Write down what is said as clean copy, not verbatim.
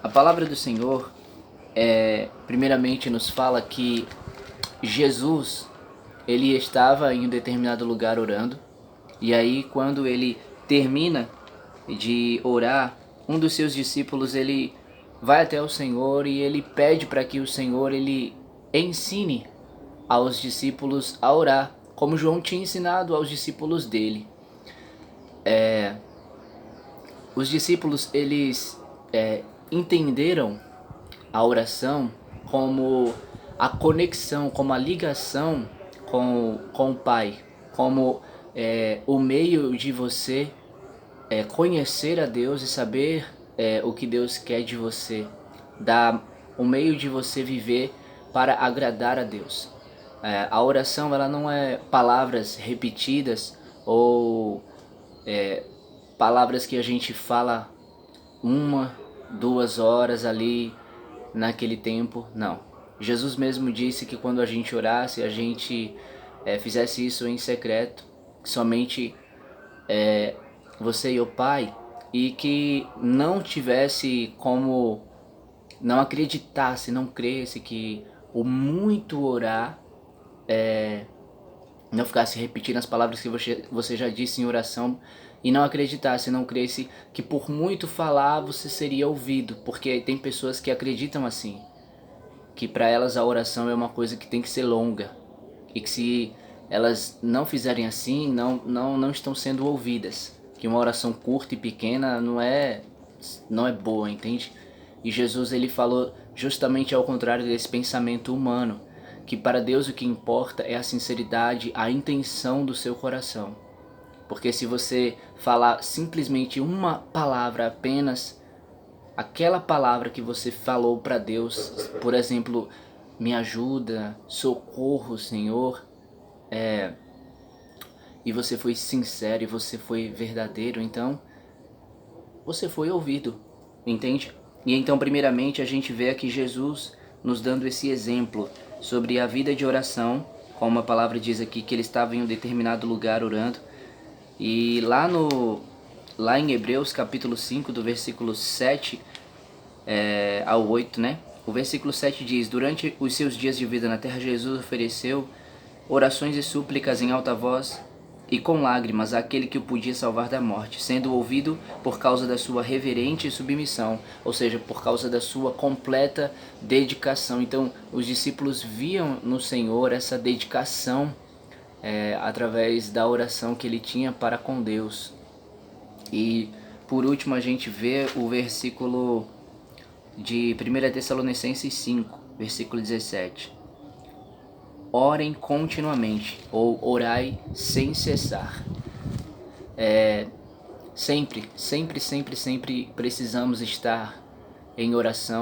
A palavra do Senhor, primeiramente, nos fala que Jesus, ele estava em um determinado lugar orando, e aí quando ele termina de orar, um dos seus discípulos, ele vai até o Senhor e ele pede para que o Senhor ele ensine aos discípulos a orar, como João tinha ensinado aos discípulos dele. Os discípulos, eles entenderam a oração como a conexão, como a ligação com o Pai, como o meio de você conhecer a Deus e saber o que Deus quer de você, o meio de você viver para agradar a Deus. A oração, ela não é palavras repetidas ou palavras que a gente fala 1, 2 horas ali naquele tempo, não. Jesus mesmo disse que quando a gente orasse, a gente fizesse isso em secreto, somente você e o Pai, e que não tivesse como, não acreditasse, não cresce que o muito orar não ficasse repetindo as palavras que você já disse em oração e não acreditasse, não cresce que por muito falar você seria ouvido, porque tem pessoas que acreditam assim, que para elas a oração é uma coisa que tem que ser longa e que se elas não fizerem assim, não estão sendo ouvidas, que uma oração curta e pequena não é boa, entende? E Jesus, ele falou justamente ao contrário desse pensamento humano, que para Deus o que importa é a sinceridade, a intenção do seu coração. Porque se você falar simplesmente uma palavra apenas, aquela palavra que você falou para Deus, por exemplo, me ajuda, socorro, Senhor, e você foi sincero e você foi verdadeiro, então você foi ouvido, entende? E então, primeiramente, a gente vê aqui Jesus nos dando esse exemplo sobre a vida de oração, como a palavra diz aqui, que ele estava em um determinado lugar orando. E lá em Hebreus capítulo 5, do versículo 7 ao 8, né? O versículo 7 diz: durante os seus dias de vida na terra, Jesus ofereceu orações e súplicas em alta voz e com lágrimas àquele que o podia salvar da morte, sendo ouvido por causa da sua reverente submissão, ou seja, por causa da sua completa dedicação. Então, os discípulos viam no Senhor essa dedicação através da oração que ele tinha para com Deus. E por último, a gente vê o versículo de 1 Tessalonicenses 5, versículo 17. Orem continuamente, ou orai sem cessar. Sempre precisamos estar em oração.